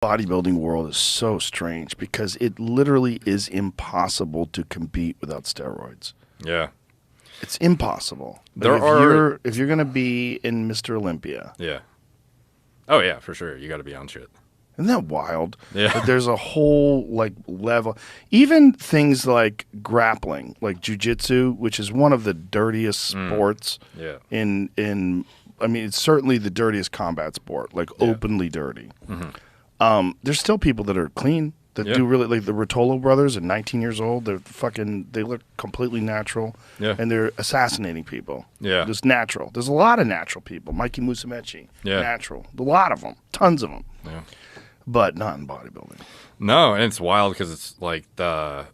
bodybuilding world is so strange because it literally is impossible to compete without steroids. Yeah. It's impossible. If you're gonna be in Mr. Olympia. Yeah. Oh yeah, for sure. You got to be on shit. Isn't that wild? Yeah. That there's a whole like level. Even things like grappling, like jiu-jitsu, which is one of the dirtiest sports. Yeah. I mean, it's certainly the dirtiest combat sport, like openly dirty. There's still people that are clean that do really, like the Rotolo brothers at 19 years old. They look completely natural. Yeah. And they're assassinating people. Yeah. Just natural. There's a lot of natural people. Mikey Musumeci. Yeah. Natural. A lot of them. Tons of them. Yeah. But not in bodybuilding. No, and it's wild because it's like the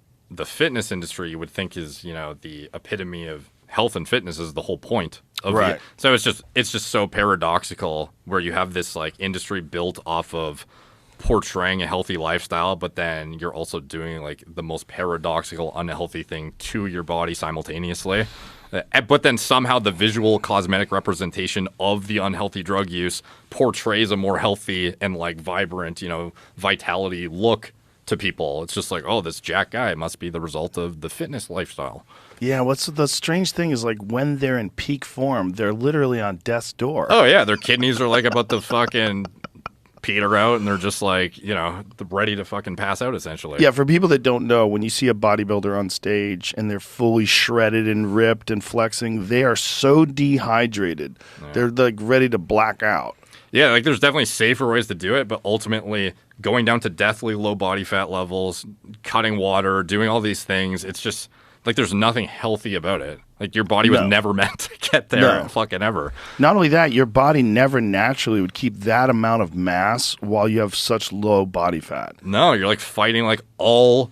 fitness industry you would think is, the epitome of health and fitness is the whole point of right. So it's just so paradoxical where you have this like industry built off of portraying a healthy lifestyle, but then you're also doing like the most paradoxical, unhealthy thing to your body simultaneously. But then somehow the visual cosmetic representation of the unhealthy drug use portrays a more healthy and like vibrant, vitality look to people. It's just like, oh, this jack guy must be the result of the fitness lifestyle. Yeah, what's the strange thing is like when they're in peak form, they're literally on death's door. Oh yeah, their kidneys are like about to fucking peter out, and they're just like, ready to fucking pass out essentially. Yeah, for people that don't know, when you see a bodybuilder on stage and they're fully shredded and ripped and flexing, they are so dehydrated. Yeah. They're like ready to black out. Yeah, like there's definitely safer ways to do it, but ultimately going down to deathly low body fat levels, cutting water, doing all these things, it's just like there's nothing healthy about it. Like your body was never meant to get there fucking ever. Not only that, your body never naturally would keep that amount of mass while you have such low body fat. No, you're like fighting like all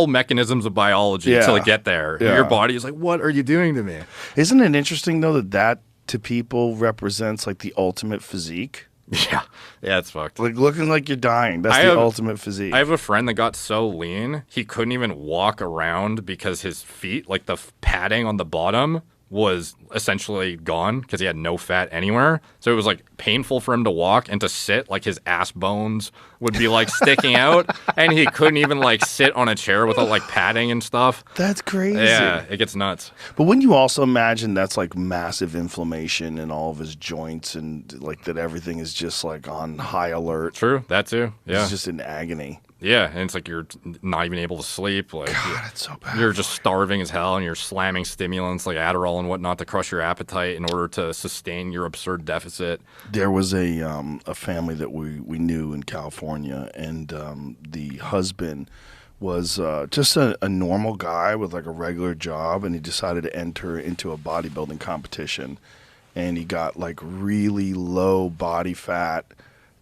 mechanisms of biology until it get there. Yeah. Your body is like, what are you doing to me? Isn't it interesting though that to people represents like the ultimate physique? Yeah. Yeah, it's fucked. Like looking like you're dying. That's the ultimate physique. I have a friend that got so lean, he couldn't even walk around because his feet, like the padding on the bottom, was essentially gone because he had no fat anywhere. So it was like painful for him to walk, and to sit, like his ass bones would be like sticking out, and he couldn't even like sit on a chair without like padding and stuff. That's crazy. Yeah, it gets nuts. But wouldn't you also imagine that's like massive inflammation in all of his joints, and like that everything is just like on high alert? True, that too. Yeah. It's just in agony. Yeah, and it's like you're not even able to sleep. Like, God, it's so bad. You're just starving as hell, and you're slamming stimulants like Adderall and whatnot to crush your appetite in order to sustain your absurd deficit. There was a family that we knew in California, and the husband was just a normal guy with like a regular job, and he decided to enter into a bodybuilding competition, and he got like really low body fat.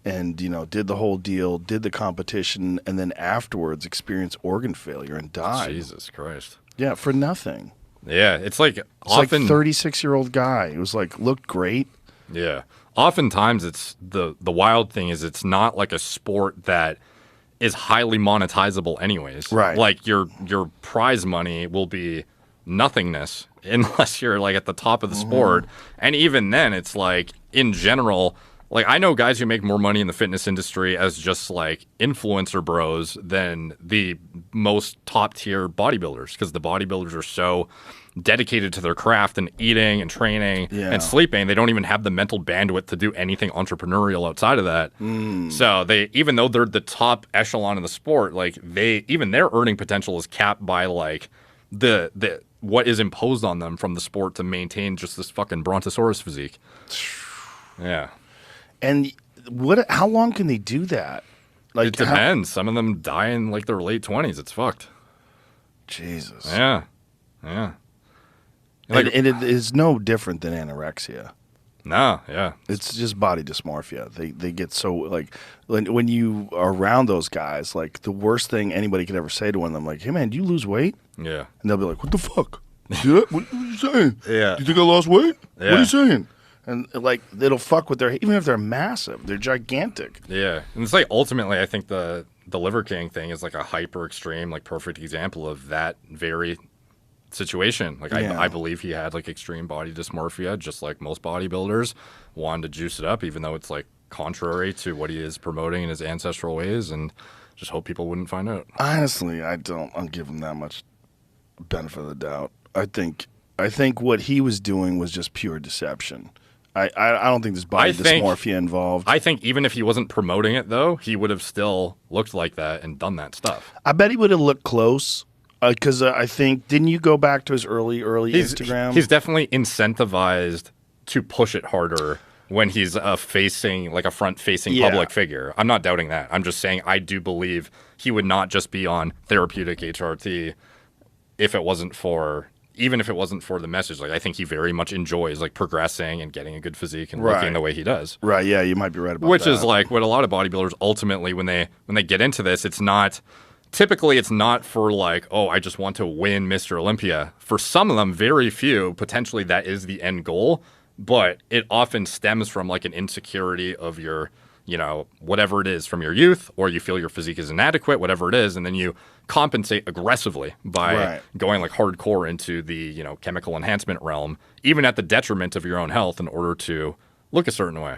And, did the whole deal, did the competition, and then afterwards experienced organ failure and died. Jesus Christ. Yeah, for nothing. Yeah, it's like like 36-year-old guy. It was like, looked great. Yeah. Oftentimes it's the wild thing is it's not like a sport that is highly monetizable anyways. Right. Like your prize money will be nothingness unless you're like at the top of the sport. And even then it's like in general, like I know guys who make more money in the fitness industry as just like influencer bros than the most top tier bodybuilders, because the bodybuilders are so dedicated to their craft and eating and training and sleeping. They don't even have the mental bandwidth to do anything entrepreneurial outside of that. So they, even though they're the top echelon of the sport, like even their earning potential is capped by like the what is imposed on them from the sport to maintain just this fucking brontosaurus physique. Yeah. And how long can they do that? Like, it depends. Some of them die in like their late 20s. It's fucked. Jesus. Yeah. Yeah. Like, and it is no different than anorexia. No, yeah. It's just body dysmorphia. They get so, like, when you are around those guys, like, the worst thing anybody could ever say to one of them, like, hey, man, do you lose weight? Yeah. And they'll be like, what the fuck? Yeah? What are you saying? Yeah. Do you think I lost weight? Yeah. What are you saying? And like it'll fuck with even if they're massive, they're gigantic. Yeah, and it's like ultimately, I think the Liver King thing is like a hyper extreme, like perfect example of that very situation. Like I believe he had like extreme body dysmorphia, just like most bodybuilders, wanted to juice it up, even though it's like contrary to what he is promoting in his ancestral ways, and just hope people wouldn't find out. Honestly, I don't give him that much benefit of the doubt. I think what he was doing was just pure deception. I don't think there's body dysmorphia involved. I think even if he wasn't promoting it, though, he would have still looked like that and done that stuff. I bet he would have looked close because I think, didn't you go back to his early Instagram? He's definitely incentivized to push it harder when he's a front-facing public figure. I'm not doubting that. I'm just saying I do believe he would not just be on therapeutic HRT even if it wasn't for the message. Like, I think he very much enjoys like progressing and getting a good physique and looking the way he does. Right. Yeah, you might be right about that. Which is like what a lot of bodybuilders ultimately, when they get into this, it's not for like, oh, I just want to win Mr. Olympia. For some of them, very few, potentially that is the end goal. But it often stems from like an insecurity of your, whatever it is from your youth, or you feel your physique is inadequate, whatever it is, and then you compensate aggressively by going like hardcore into the, chemical enhancement realm, even at the detriment of your own health in order to look a certain way.